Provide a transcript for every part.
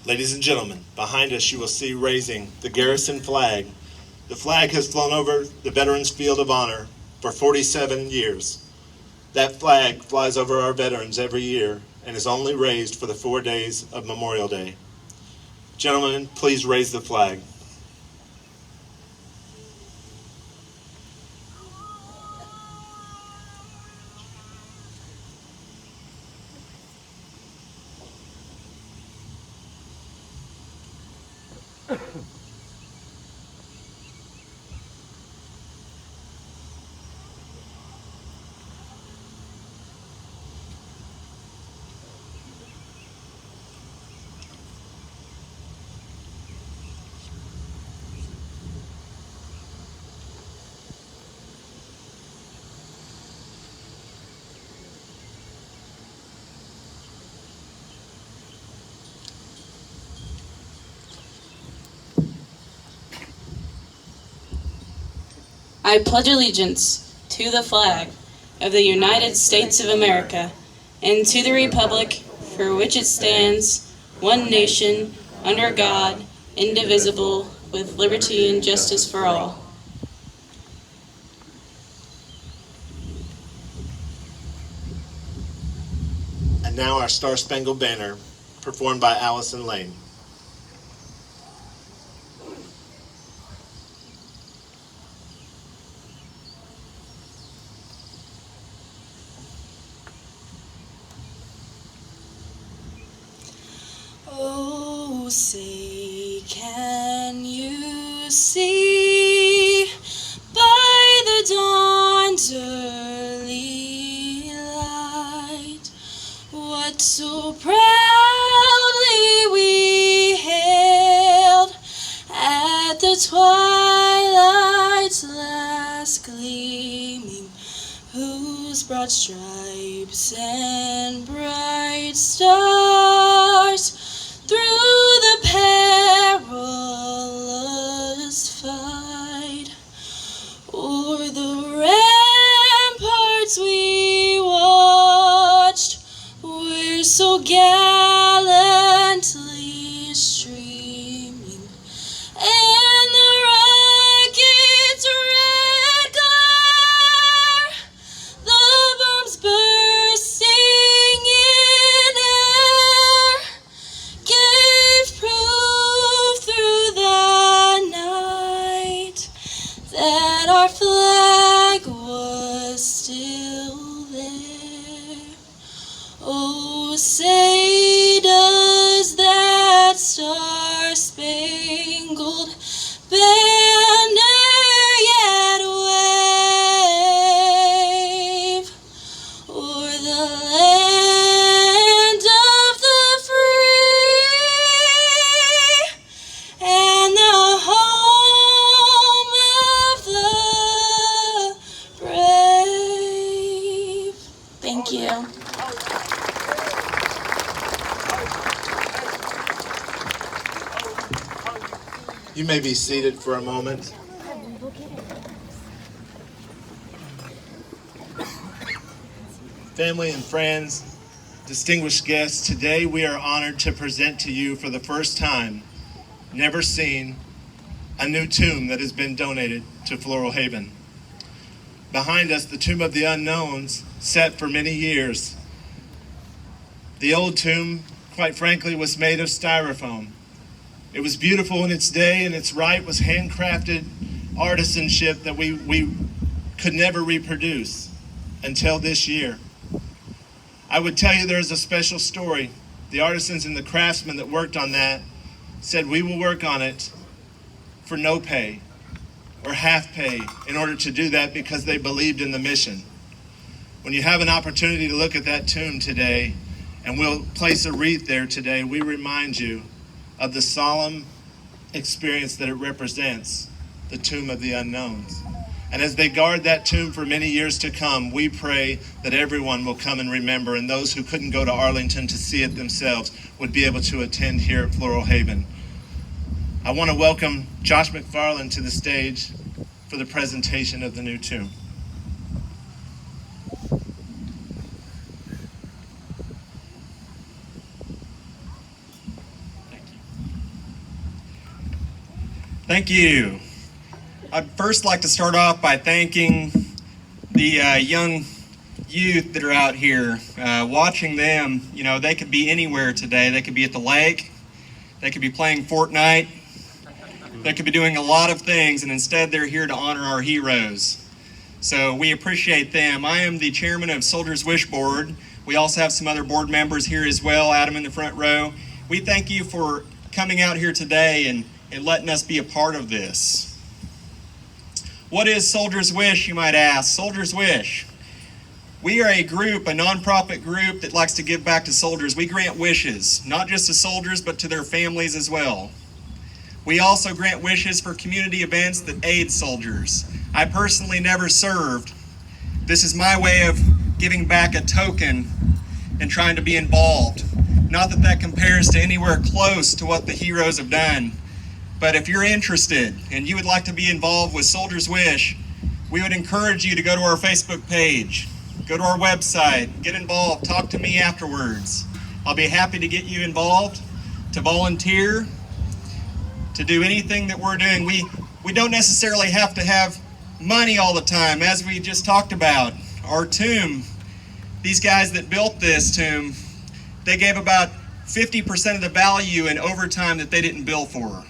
Ladies and gentlemen, behind us you will see raising the garrison flag. The flag has flown over the Veterans Field of Honor for 47 years. That flag flies over our veterans every year and is only raised for the 4 days of Memorial Day. Gentlemen, please raise the flag. I pledge allegiance to the flag of the United States of America and to the republic for which it stands, one nation, under God, indivisible, with liberty and justice for all. And now our Star Spangled Banner, performed by Allison Lane. Oh, say, can you see by the dawn's early light what so proudly we hailed at the twilight's last gleaming, whose broad stripes and bright stars through the perilous fight o'er the ramparts we watched, were so gallantly streaming, and the rocket's red glare, the bombs bursting in air, gave proof through the night that our flag was still there. Oh, say does that star-spangled banner yet wave o'er the land of the free and the home of the brave? Thank you. You may be seated for a moment. Family and friends, distinguished guests, today we are honored to present to you for the first time, never seen, a new tomb that has been donated to Floral Haven. Behind us, the Tomb of the Unknowns, set for many years. The old tomb, quite frankly, was made of styrofoam. It was beautiful in its day, and its right was handcrafted artisanship that we could never reproduce until this year. I would tell you there's a special story. The artisans and the craftsmen that worked on that said, we will work on it for no pay or half pay in order to do that because they believed in the mission. When you have an opportunity to look at that tomb today, and we'll place a wreath there today, we remind you of the solemn experience that it represents, the Tomb of the Unknowns. And as they guard that tomb for many years to come, we pray that everyone will come and remember, and those who couldn't go to Arlington to see it themselves would be able to attend here at Floral Haven. I want to welcome Josh McFarland to the stage. for the presentation of the new tomb. Thank you. I'd first like to start off by thanking the young youth that are out here. Watching them, they could be anywhere today. They could be at the lake. They could be playing Fortnite. They could be doing a lot of things, and instead they're here to honor our heroes. So we appreciate them. I am the chairman of Soldiers Wish Board. We also have some other board members here as well, Adam in the front row. We thank you for coming out here today and letting us be a part of this. What is Soldiers Wish, you might ask? Soldiers Wish. We are a group, a nonprofit group that likes to give back to soldiers. We grant wishes, not just to soldiers, but to their families as well. We also grant wishes for community events that aid soldiers. I personally never served. This is my way of giving back a token and trying to be involved. Not that that compares to anywhere close to what the heroes have done, but if you're interested and you would like to be involved with Soldiers Wish, we would encourage you to go to our Facebook page, go to our website, get involved, talk to me afterwards. I'll be happy to get you involved, to volunteer, to do anything that we're doing. We don't necessarily have to have money all the time, as we just talked about. Our tomb, these guys that built this tomb, they gave about 50% of the value in overtime that they didn't bill for.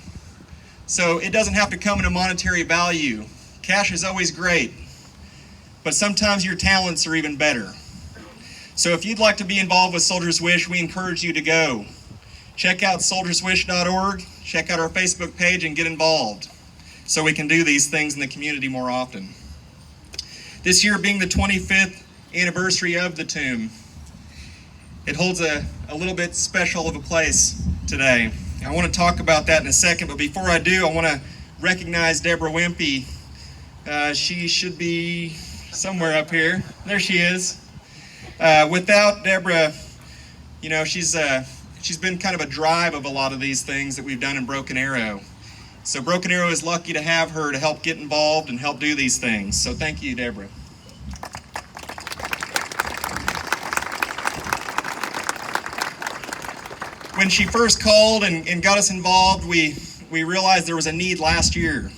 So it doesn't have to come in a monetary value. Cash is always great, but sometimes your talents are even better. So if you'd like to be involved with Soldiers Wish, we encourage you to go. Check out soldierswish.org, check out our Facebook page, and get involved so we can do these things in the community more often. This year being the 25th anniversary of the tomb, it holds a little bit special of a place today. I want to talk about that in a second, but before I do, I want to recognize Deborah Wimpy. She should be somewhere up here. There she is. Without Deborah, she's been kind of a drive of a lot of these things that we've done in Broken Arrow. So Broken Arrow is lucky to have her to help get involved and help do these things. So thank you, Deborah. When she first called and got us involved, we realized there was a need last year.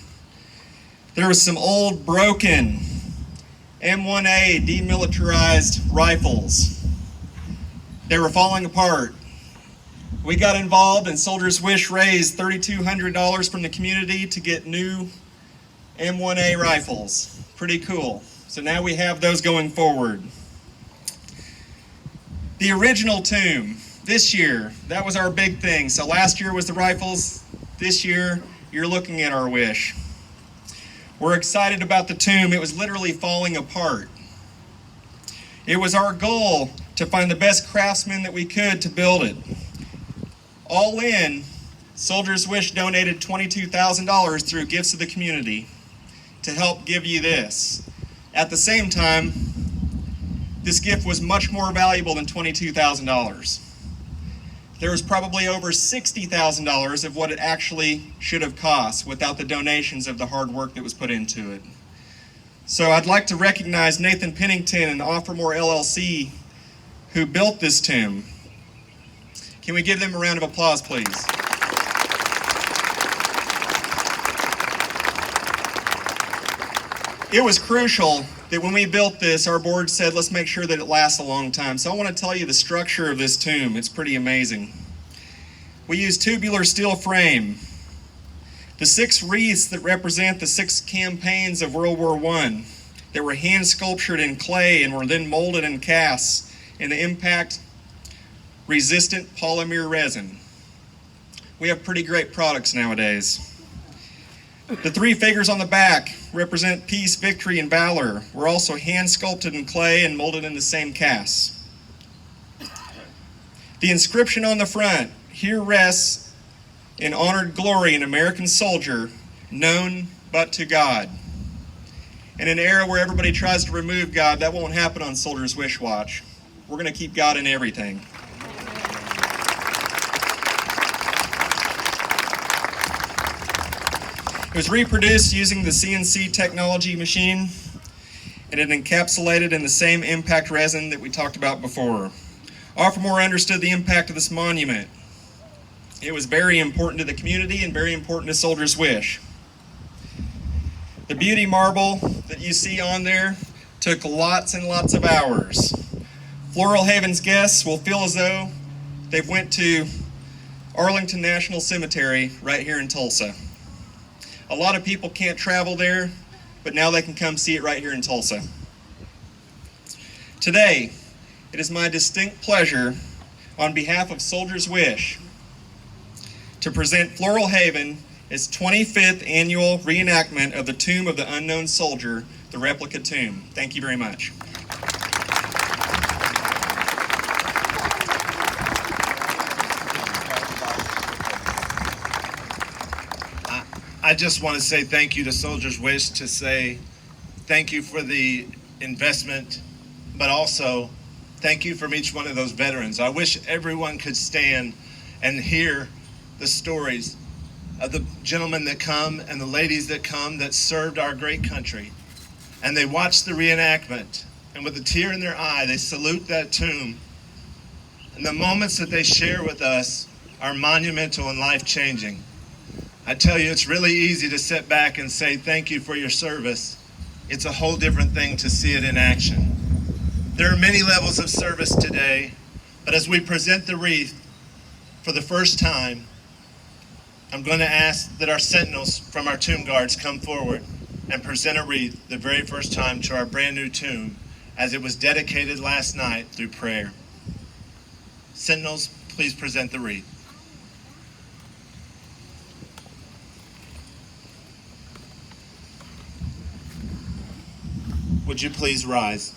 There was some old, broken M1A demilitarized rifles. They were falling apart. We got involved, and Soldiers Wish raised $3,200 from the community to get new M1A rifles. Pretty cool. So now we have those going forward. The original tomb. This year, that was our big thing. So last year was the rifles. This year, you're looking at our wish. We're excited about the tomb. It was literally falling apart. It was our goal to find the best craftsmen that we could to build it. All in, Soldiers Wish donated $22,000 through Gifts of the Community to help give you this. At the same time, this gift was much more valuable than $22,000. There was probably over $60,000 of what it actually should have cost without the donations of the hard work that was put into it. So I'd like to recognize Nathan Pennington and Offermore LLC who built this tomb. Can we give them a round of applause, please? It was crucial that when we built this, our board said, let's make sure that it lasts a long time. So I want to tell you the structure of this tomb. It's pretty amazing. We used tubular steel frame. The 6 wreaths that represent the 6 campaigns of World War I that were hand sculptured in clay and were then molded and cast in the impact resistant polymer resin. We have pretty great products nowadays. The 3 figures on the back represent peace, victory, and valor. We're also hand sculpted in clay and molded in the same cast. The inscription on the front, here rests in honored glory an American soldier, known but to God. In an era where everybody tries to remove God, that won't happen on Soldiers Wish Watch. We're going to keep God in everything. It was reproduced using the CNC technology machine, and it encapsulated in the same impact resin that we talked about before. Offmore understood the impact of this monument. It was very important to the community and very important to Soldier's Wish. The beauty marble that you see on there took lots and lots of hours. Floral Haven's guests will feel as though they've went to Arlington National Cemetery right here in Tulsa. A lot of people can't travel there, but now they can come see it right here in Tulsa. Today, it is my distinct pleasure, on behalf of Soldier's Wish, to present Floral Haven its 25th annual reenactment of the Tomb of the Unknown Soldier, the replica tomb. Thank you very much. I just want to say thank you to Soldier's Wish, to say thank you for the investment, but also thank you from each one of those veterans. I wish everyone could stand and hear the stories of the gentlemen that come and the ladies that come that served our great country. And they watch the reenactment, and with a tear in their eye, they salute that tomb. And the moments that they share with us are monumental and life-changing. I tell you, it's really easy to sit back and say thank you for your service. It's a whole different thing to see it in action. There are many levels of service today, but as we present the wreath for the first time, I'm going to ask that our sentinels from our tomb guards come forward and present a wreath the very first time to our brand new tomb, as it was dedicated last night through prayer. Sentinels, please present the wreath. Would you please rise?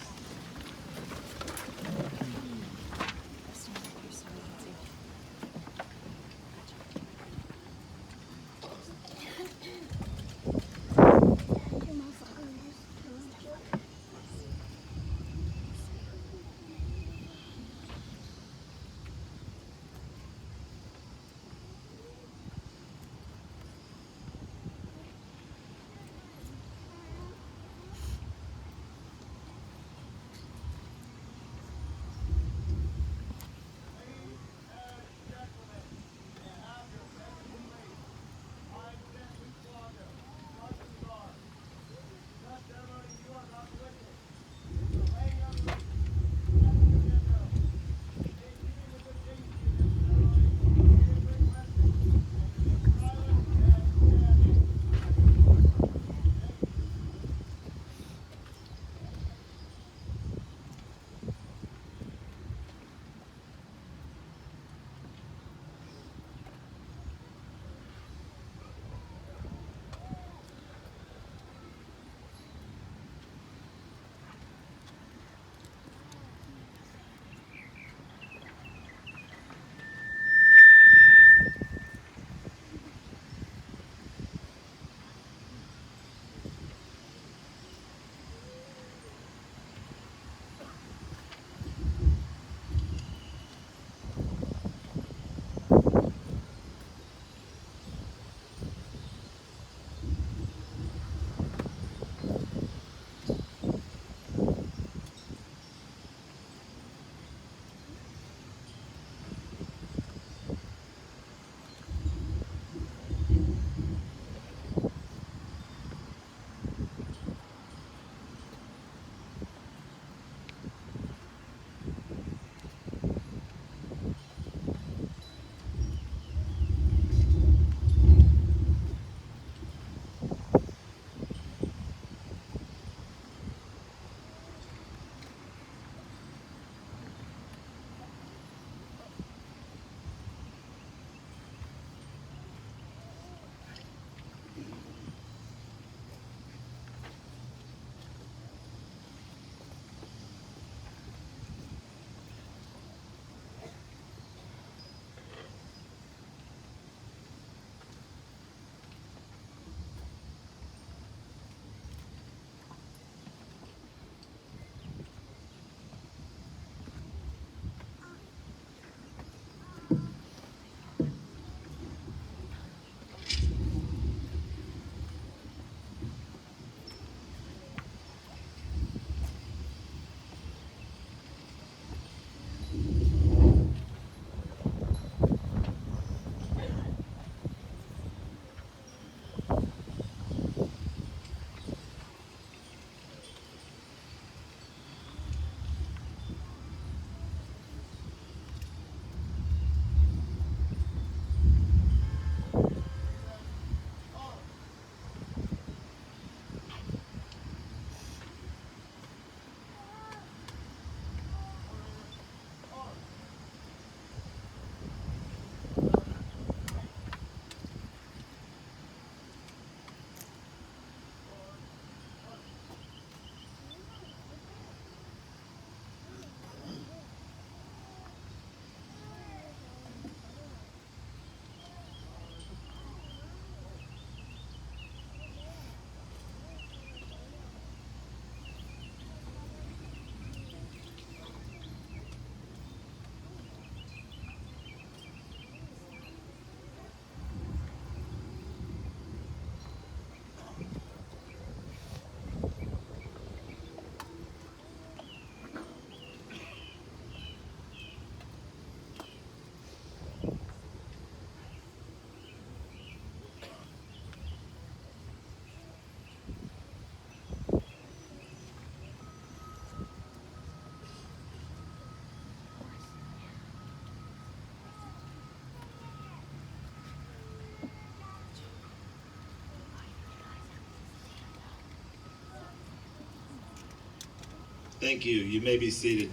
Thank you. You may be seated.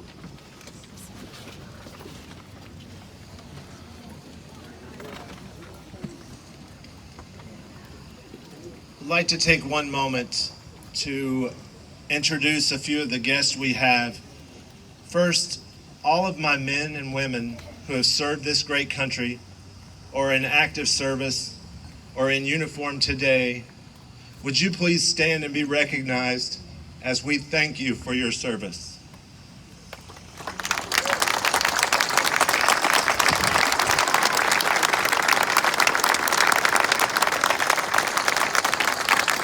I'd like to take one moment to introduce a few of the guests we have. First, all of my men and women who have served this great country or in active service or in uniform today, would you please stand and be recognized as we thank you for your service.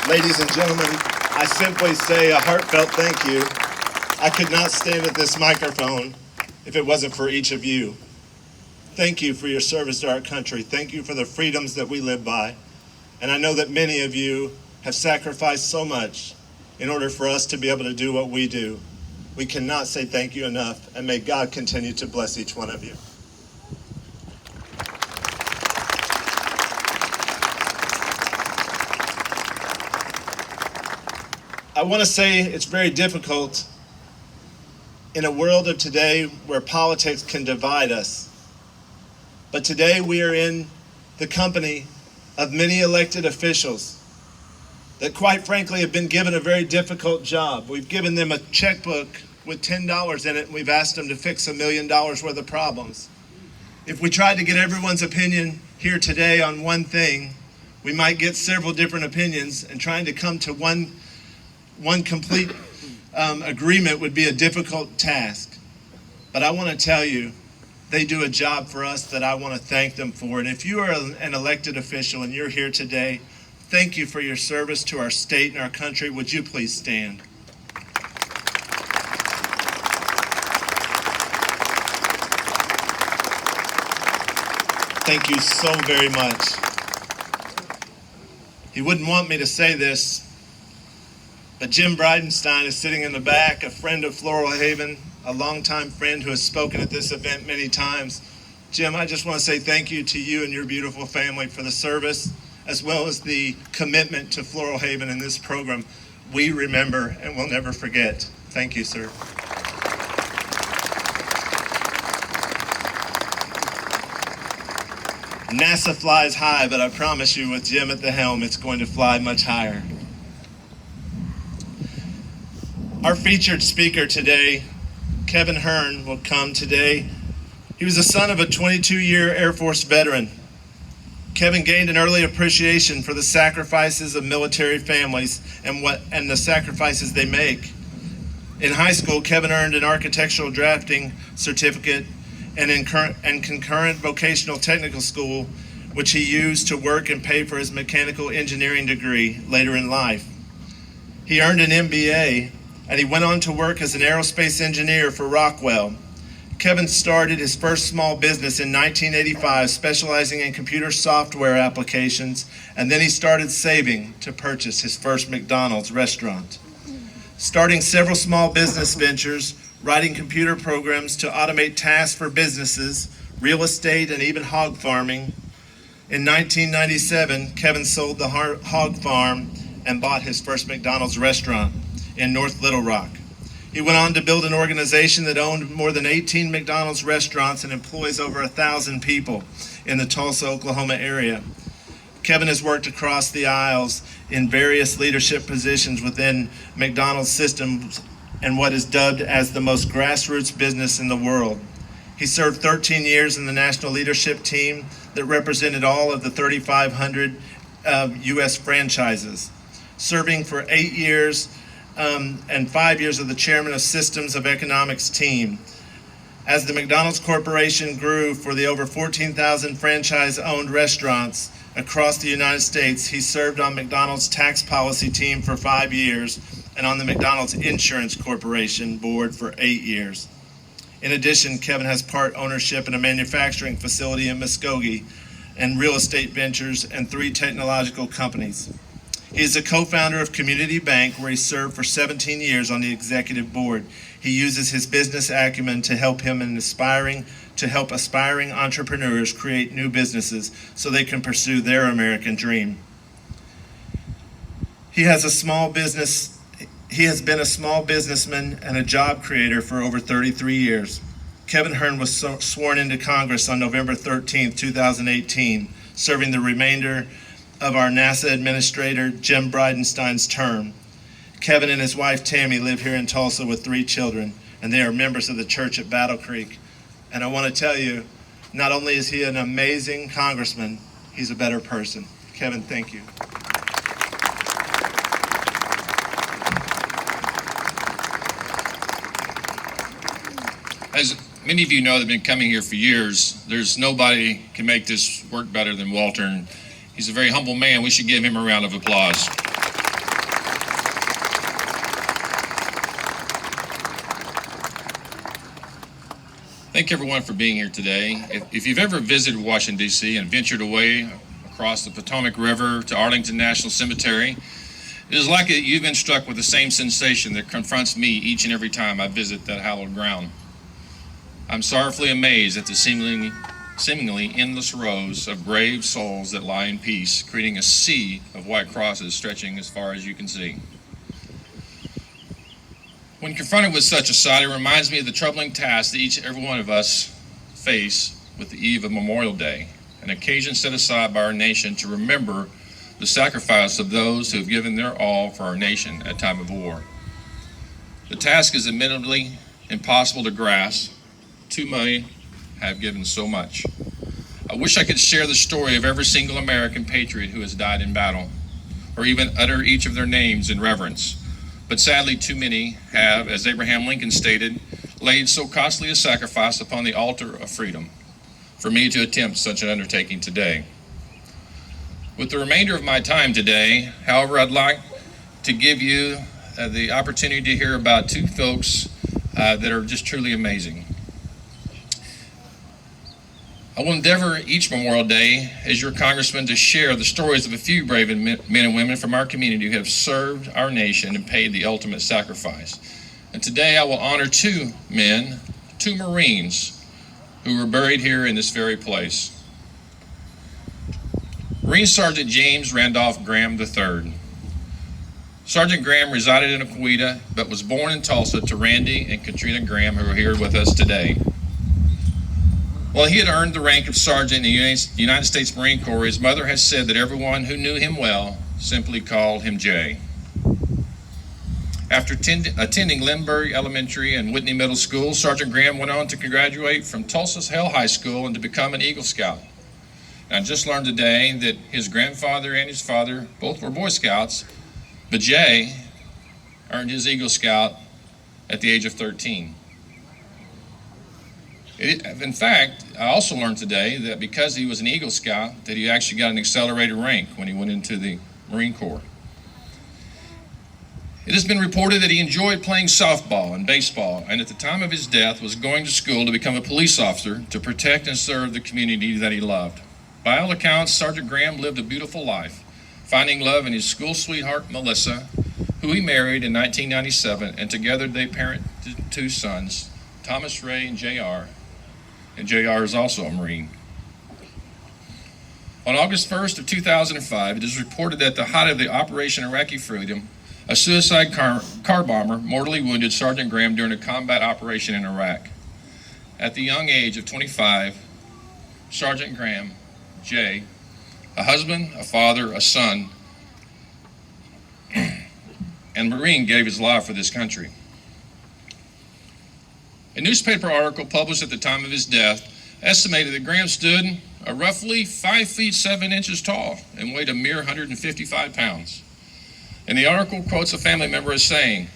Ladies and gentlemen, I simply say a heartfelt thank you. I could not stand at this microphone if it wasn't for each of you. Thank you for your service to our country. Thank you for the freedoms that we live by. And I know that many of you have sacrificed so much in order for us to be able to do what we do. We cannot say thank you enough, and may God continue to bless each one of you. I want to say it's very difficult in a world of today where politics can divide us. But today we are in the company of many elected officials that quite frankly have been given a very difficult job. We've given them a checkbook with $10 in it, and we've asked them to fix $1 million worth of problems. If we tried to get everyone's opinion here today on one thing, we might get several different opinions, and trying to come to one complete agreement would be a difficult task. But I want to tell you, they do a job for us that I want to thank them for. And if you are an elected official and you're here today, thank you for your service to our state and our country. Would you please stand? Thank you so very much. He wouldn't want me to say this, but Jim Bridenstine is sitting in the back, a friend of Floral Haven, a longtime friend who has spoken at this event many times. Jim, I just want to say thank you to you and your beautiful family for the service, as well as the commitment to Floral Haven in this program. We remember and will never forget. Thank you, sir. NASA flies high, but I promise you with Jim at the helm, it's going to fly much higher. Our featured speaker today, Kevin Hearn, will come today. He was the son of a 22-year Air Force veteran. Kevin gained an early appreciation for the sacrifices of military families and the sacrifices they make. In high school, Kevin earned an architectural drafting certificate and concurrent vocational technical school, which he used to work and pay for his mechanical engineering degree later in life. He earned an MBA, and he went on to work as an aerospace engineer for Rockwell. Kevin started his first small business in 1985, specializing in computer software applications, and then he started saving to purchase his first McDonald's restaurant. Starting several small business ventures, writing computer programs to automate tasks for businesses, real estate, and even hog farming. In 1997, Kevin sold the hog farm and bought his first McDonald's restaurant in North Little Rock. He went on to build an organization that owned more than 18 McDonald's restaurants and employs over 1,000 people in the Tulsa, Oklahoma area. Kevin has worked across the aisles in various leadership positions within McDonald's systems and what is dubbed as the most grassroots business in the world. He served 13 years in the national leadership team that represented all of the 3,500 U.S. franchises, serving for 8 years and 5 years as the chairman of Systems of Economics team. As the McDonald's Corporation grew for the over 14,000 franchise-owned restaurants across the United States, he served on McDonald's tax policy team for 5 years and on the McDonald's Insurance Corporation board for 8 years. In addition, Kevin has part ownership in a manufacturing facility in Muskogee and real estate ventures and 3 technological companies. He is a co-founder of Community Bank, where he served for 17 years on the executive board. He uses his business acumen to help aspiring entrepreneurs create new businesses so they can pursue their American dream. He has a small business He has been a small businessman and a job creator for over 33 years. Kevin Hearn was sworn into Congress on November 13, 2018, serving the remainder of our NASA Administrator Jim Bridenstine's term. Kevin and his wife Tammy live here in Tulsa with 3 children, and they are members of the church at Battle Creek. And I want to tell you, not only is he an amazing congressman, he's a better person. Kevin, thank you. As many of you know that have been coming here for years, there's nobody can make this work better than Walter. And he's a very humble man. We should give him a round of applause. Thank everyone for being here today. If you've ever visited Washington, D.C. and ventured away across the Potomac River to Arlington National Cemetery, it is likely that you've been struck with the same sensation that confronts me each and every time I visit that hallowed ground. I'm sorrowfully amazed at the seemingly endless rows of brave souls that lie in peace, creating a sea of white crosses stretching as far as you can see. When confronted with such a sight, it reminds me of the troubling task that each and every one of us face with the eve of Memorial Day, an occasion set aside by our nation to remember the sacrifice of those who have given their all for our nation at time of war. The task is admittedly impossible to grasp. Too many have given so much. I wish I could share the story of every single American patriot who has died in battle, or even utter each of their names in reverence. But sadly, too many have, as Abraham Lincoln stated, laid so costly a sacrifice upon the altar of freedom for me to attempt such an undertaking today. With the remainder of my time today, however, I'd like to give you the opportunity to hear about 2 folks that are just truly amazing. I will endeavor each Memorial Day as your congressman to share the stories of a few brave men and women from our community who have served our nation and paid the ultimate sacrifice. And today I will honor 2 men, 2 Marines, who were buried here in this very place. Marine Sergeant James Randolph Graham III. Sergeant Graham resided in Oquita, but was born in Tulsa to Randy and Katrina Graham, who are here with us today. While he had earned the rank of sergeant in the United States Marine Corps, his mother has said that everyone who knew him well simply called him Jay. After attending Lindbergh Elementary and Whitney Middle School, Sergeant Graham went on to graduate from Tulsa's Hale High School and to become an Eagle Scout. And I just learned today that his grandfather and his father both were Boy Scouts, but Jay earned his Eagle Scout at the age of 13. In fact, I also learned today that because he was an Eagle Scout, that he actually got an accelerated rank when he went into the Marine Corps. It has been reported that he enjoyed playing softball and baseball, and at the time of his death was going to school to become a police officer to protect and serve the community that he loved. By all accounts, Sergeant Graham lived a beautiful life, finding love in his school sweetheart, Melissa, who he married in 1997, and together they parented 2 sons, Thomas Ray and J.R., and J.R. is also a Marine. On August 1st of 2005, it is reported that at the height of the Operation Iraqi Freedom, a suicide car bomber mortally wounded Sergeant Graham during a combat operation in Iraq. At the young age of 25, Sergeant Graham, Jay, a husband, a father, a son, and Marine, gave his life for this country. A newspaper article published at the time of his death estimated that Graham stood roughly 5 feet 7 inches tall and weighed a mere 155 pounds. And the article quotes a family member as saying,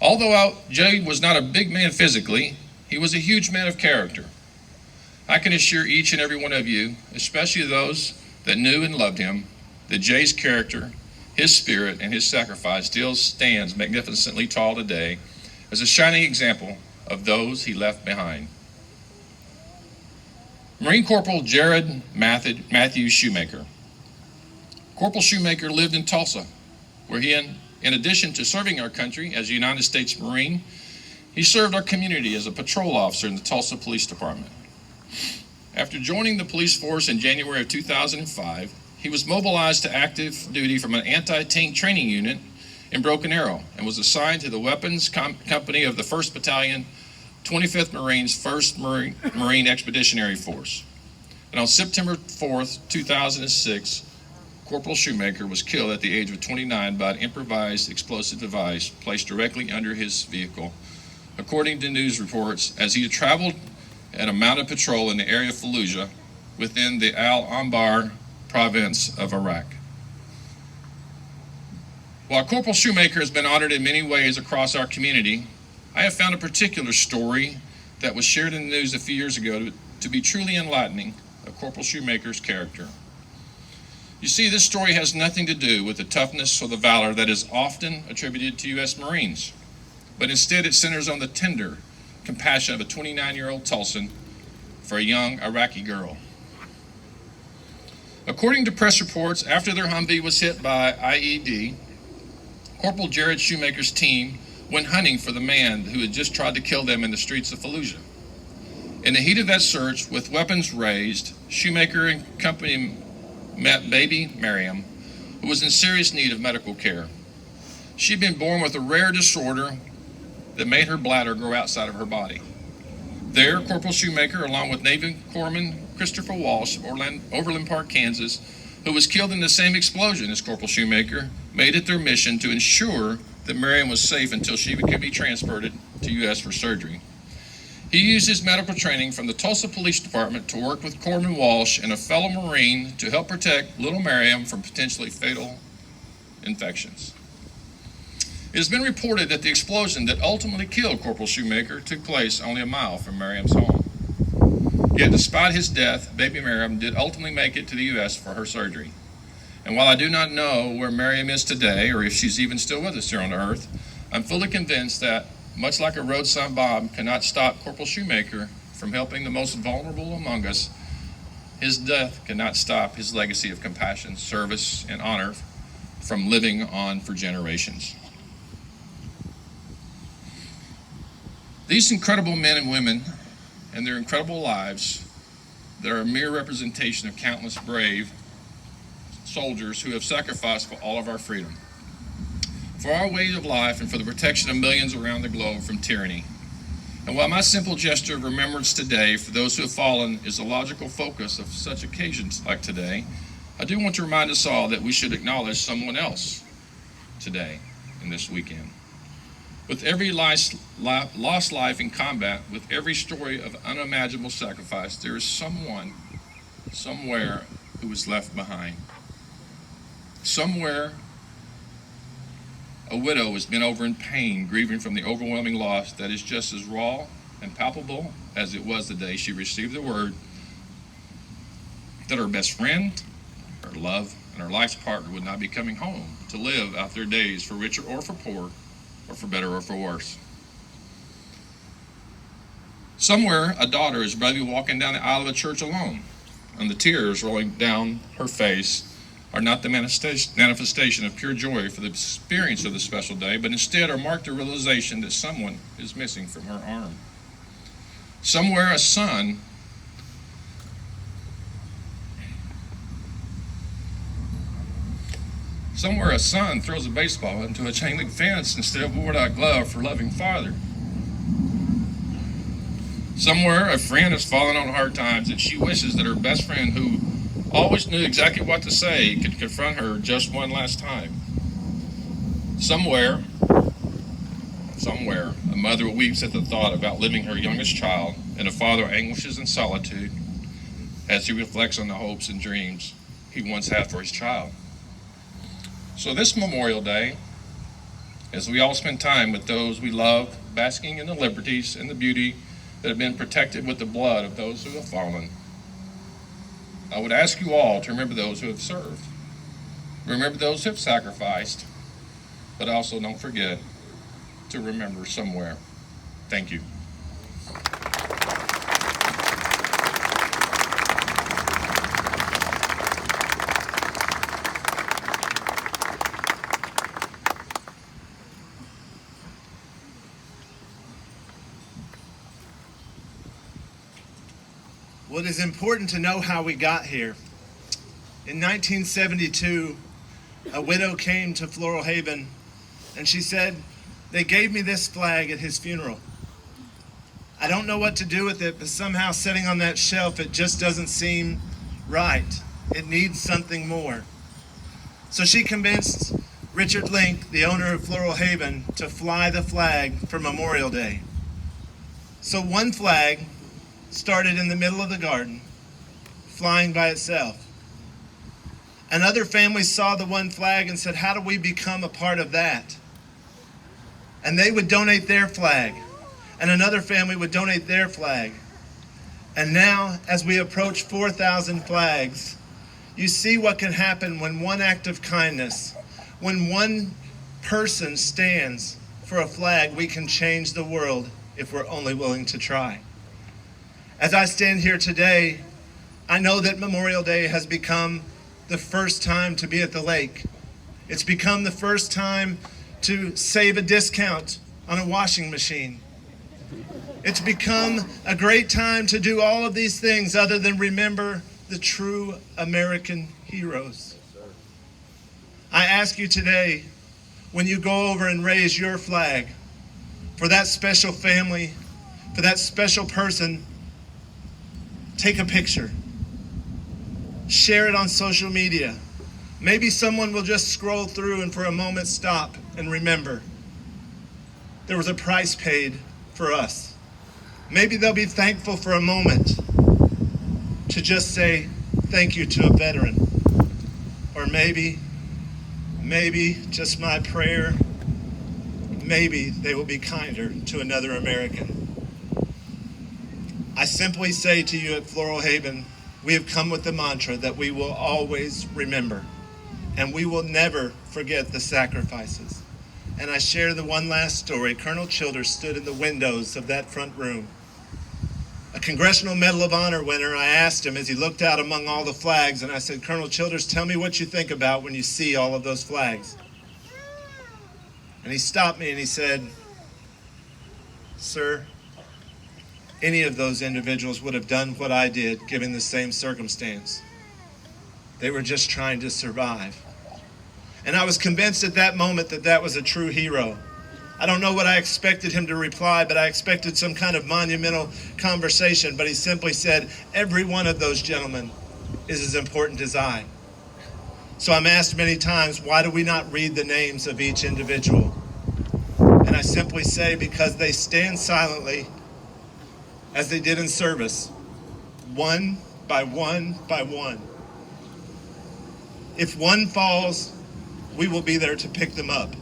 "Although Jay was not a big man physically, he was a huge man of character. I can assure each and every one of you, especially those that knew and loved him, that Jay's character, his spirit, and his sacrifice still stands magnificently tall today as a shining example of those he left behind." Marine Corporal Jared Matthew Shoemaker. Corporal Shoemaker lived in Tulsa, where he, in addition to serving our country as a United States Marine, he served our community as a patrol officer in the Tulsa Police Department. After joining the police force in January of 2005, he was mobilized to active duty from an anti-tank training unit in Broken Arrow and was assigned to the weapons company of the 1st Battalion, 25th Marines, 1st Marine Expeditionary Force. And on September 4th, 2006, Corporal Shoemaker was killed at the age of 29 by an improvised explosive device placed directly under his vehicle, according to news reports, as he had traveled at a mounted patrol in the area of Fallujah within the Al-Anbar province of Iraq. While Corporal Shoemaker has been honored in many ways across our community, I have found a particular story that was shared in the news a few years ago to be truly enlightening of Corporal Shoemaker's character. You see, this story has nothing to do with the toughness or the valor that is often attributed to U.S. Marines, but instead it centers on the tender compassion of a 29-year-old Tulsan for a young Iraqi girl. According to press reports, after their Humvee was hit by IED, Corporal Jared Shoemaker's team went hunting for the man who had just tried to kill them in the streets of Fallujah. In the heat of that search, with weapons raised, Shoemaker and company met baby Miriam, who was in serious need of medical care. She had been born with a rare disorder that made her bladder grow outside of her body. There, Corporal Shoemaker, along with Navy Corpsman Christopher Walsh of Overland Park, Kansas, who was killed in the same explosion as Corporal Shoemaker, made it their mission to ensure that Miriam was safe until she could be transported to U.S. for surgery. He used his medical training from the Tulsa Police Department to work with Corpsman Walsh and a fellow Marine to help protect little Miriam from potentially fatal infections. It has been reported that the explosion that ultimately killed Corporal Shoemaker took place only a mile from Miriam's home. Yet despite his death, baby Miriam did ultimately make it to the U.S. for her surgery. And while I do not know where Miriam is today or if she's even still with us here on earth, I'm fully convinced that, much like a roadside bomb cannot stop Corporal Shoemaker from helping the most vulnerable among us, his death cannot stop his legacy of compassion, service, and honor from living on for generations. These incredible men and women and their incredible lives that are a mere representation of countless brave soldiers who have sacrificed for all of our freedom, for our way of life, and for the protection of millions around the globe from tyranny. And while my simple gesture of remembrance today for those who have fallen is the logical focus of such occasions like today, I do want to remind us all that we should acknowledge someone else today and this weekend. With every lost life in combat, with every story of unimaginable sacrifice, there is someone, somewhere, who was left behind. Somewhere, a widow has been over in pain, grieving from the overwhelming loss that is just as raw and palpable as it was the day she received the word that her best friend, her love, and her life's partner would not be coming home to live out their days for richer or for poor, or for better or for worse. Somewhere, a daughter is bravely walking down the aisle of a church alone, and the tears rolling down her face are not the manifestation of pure joy for the experience of the special day, but instead are marked a realization that someone is missing from her arm. Somewhere, a son throws a baseball into a chain link fence instead of a wore-out glove for a loving father. Somewhere, a friend has fallen on hard times and she wishes that her best friend, who always knew exactly what to say, could confront her just one last time. Somewhere, a mother weeps at the thought of outliving her youngest child, and a father anguishes in solitude as he reflects on the hopes and dreams he once had for his child. So this Memorial Day, as we all spend time with those we love, basking in the liberties and the beauty that have been protected with the blood of those who have fallen, I would ask you all to remember those who have served. Remember those who have sacrificed, but also don't forget to remember somewhere. Thank you. Well, it is important to know how we got here. In 1972, a widow came to Floral Haven And she said, they gave me this flag at his funeral. I don't know what to do with it, but somehow sitting on that shelf, it just doesn't seem right. It needs something more. So she convinced Richard Link, the owner of Floral Haven, to fly the flag for Memorial Day. So one flag started in the middle of the garden, flying by itself. And other families saw the one flag and said, how do we become a part of that? And they would donate their flag. And another family would donate their flag. And now, as we approach 4,000 flags, you see what can happen when one act of kindness, when one person stands for a flag, we can change the world if we're only willing to try. As I stand here today, I know that Memorial Day has become the first time to be at the lake. It's become the first time to save a discount on a washing machine. It's become a great time to do all of these things other than remember the true American heroes. I ask you today, when you go over and raise your flag for that special family, for that special person, take a picture. Share it on social media. Maybe someone will just scroll through and for a moment stop and remember there was a price paid for us. Maybe they'll be thankful for a moment to just say thank you to a veteran. Or maybe, just my prayer, maybe they will be kinder to another American. I simply say to you at Floral Haven, we have come with the mantra that we will always remember, and we will never forget the sacrifices. And I share the one last story. Colonel Childers stood in the windows of that front room. A Congressional Medal of Honor winner, I asked him as he looked out among all the flags, and I said, Colonel Childers, tell me what you think about when you see all of those flags. And he stopped me and he said, sir, any of those individuals would have done what I did given the same circumstance. They were just trying to survive. And I was convinced at that moment that that was a true hero. I don't know what I expected him to reply, but I expected some kind of monumental conversation. But he simply said, every one of those gentlemen is as important as I. So I'm asked many times, why do we not read the names of each individual? And I simply say, because they stand silently as they did in service, one by one by one. If one falls, we will be there to pick them up.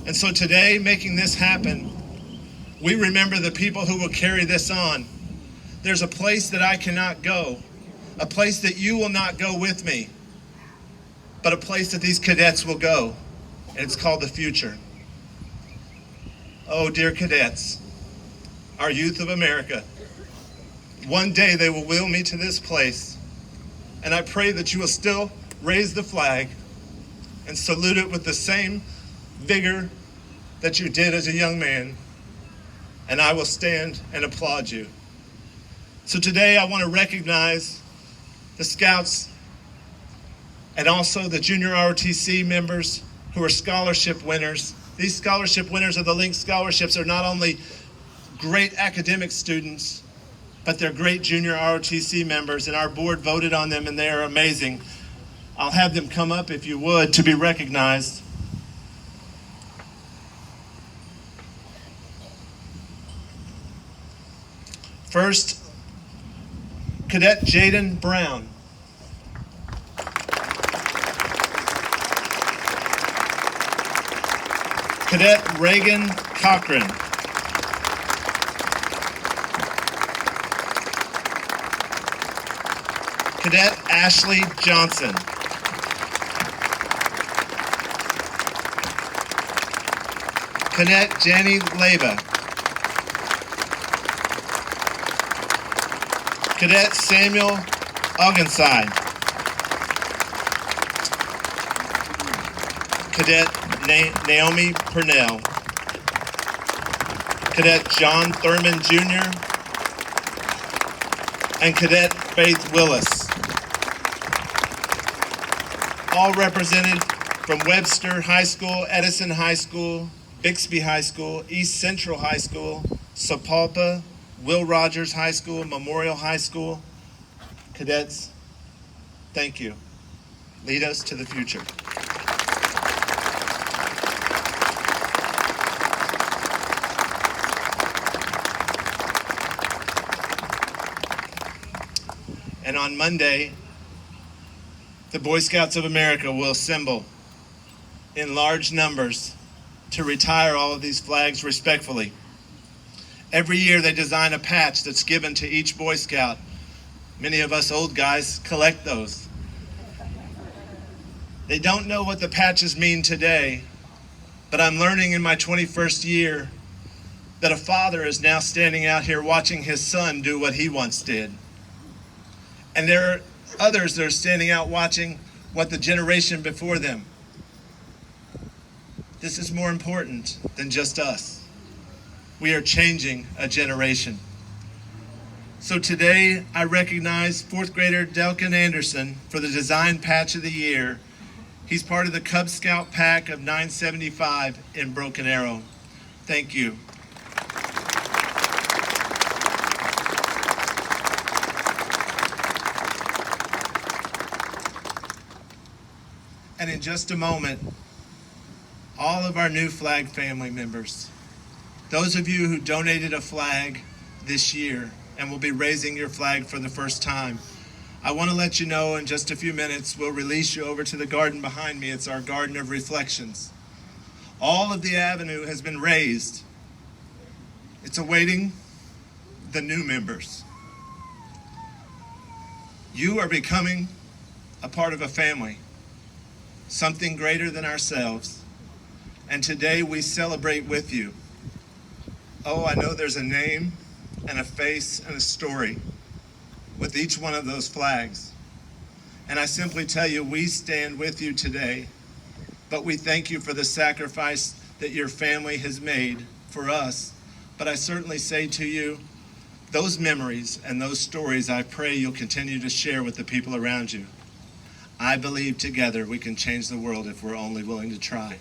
And so today, making this happen, we remember the people who will carry this on. There's a place that I cannot go, a place that you will not go with me, but a place that these cadets will go, and it's called the future. Oh, dear cadets, our youth of America, one day they will wheel me to this place, and I pray that you will still raise the flag and salute it with the same vigor that you did as a young man, and I will stand and applaud you. So today I want to recognize the Scouts and also the junior ROTC members who are scholarship winners. These scholarship winners of the Link Scholarships are not only great academic students, but they're great junior ROTC members, and our board voted on them, and they are amazing. I'll have them come up, if you would, to be recognized. First, Cadet Jaden Brown. Cadet Reagan Cochran. Cadet Ashley Johnson. Cadet Jenny Leva. Cadet Samuel Augenside. Cadet Naomi Purnell. Cadet John Thurman Jr. and Cadet Faith Willis. All represented From Webster High School, Edison High School, Bixby High School, East Central High School, Sapulpa, Will Rogers High School, Memorial High School, cadets, thank you. Lead us to the future. And on Monday, the Boy Scouts of America will assemble in large numbers to retire all of these flags respectfully. Every year they design a patch that's given to each Boy Scout. Many of us old guys collect those. They don't know what the patches mean today, but I'm learning in my 21st year that a father is now standing out here watching his son do what he once did. And there are others that are standing out watching what the generation before them. This is more important than just us. We are changing a generation. So today I recognize 4th grader Delkin Anderson for the Design Patch of the Year. He's part of the Cub Scout Pack of 975 in Broken Arrow. Thank you. And in just a moment, all of our new flag family members, those of you who donated a flag this year and will be raising your flag for the first time, I want to let you know in just a few minutes, we'll release you over to the garden behind me. It's our Garden of Reflections. All of the avenue has been raised. It's awaiting the new members. You are becoming a part of a family, something greater than ourselves. And today we celebrate with you. Oh, I know there's a name and a face and a story with each one of those flags. And I simply tell you, we stand with you today, but we thank you for the sacrifice that your family has made for us. But I certainly say to you, those memories and those stories, I pray you'll continue to share with the people around you. I believe together we can change the world if we're only willing to try.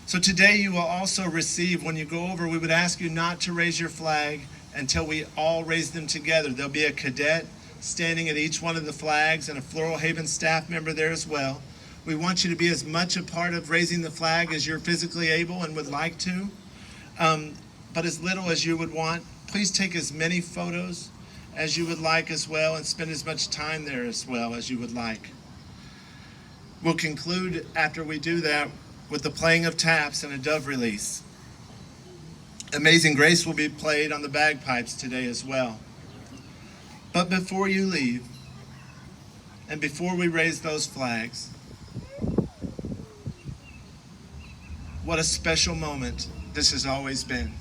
So today you will also receive, when you go over, we would ask you not to raise your flag until we all raise them together. There'll be a cadet standing at each one of the flags and a Floral Haven staff member there as well. We want you to be as much a part of raising the flag as you're physically able and would like to, but as little as you would want. Please take as many photos as you would like as well, and spend as much time there as well as you would like. We'll conclude after we do that with the playing of taps and a dove release. Amazing Grace will be played on the bagpipes today as well. But before you leave, and before we raise those flags, what a special moment this has always been.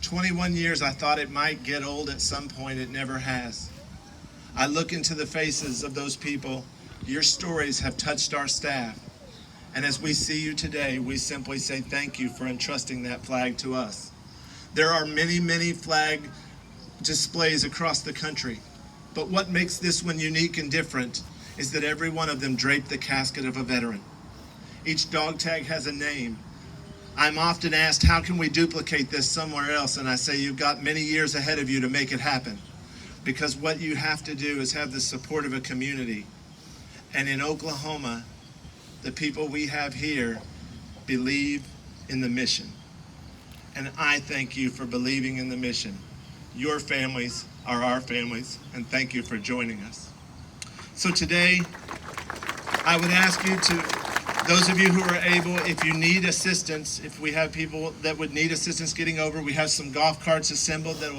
21 years, I thought it might get old at some point. It never has. I look into the faces of those people. Your stories have touched our staff. And as we see you today, we simply say thank you for entrusting that flag to us. There are many, many flag displays across the country. But what makes this one unique and different is that every one of them drape the casket of a veteran. Each dog tag has a name. I'm often asked, how can we duplicate this somewhere else? And I say, you've got many years ahead of you to make it happen. Because what you have to do is have the support of a community. And in Oklahoma, the people we have here believe in the mission. And I thank you for believing in the mission. Your families are our families, and thank you for joining us. So today, I would ask you to, those of you who are able, if you need assistance, if we have people that would need assistance getting over, we have some golf carts assembled that will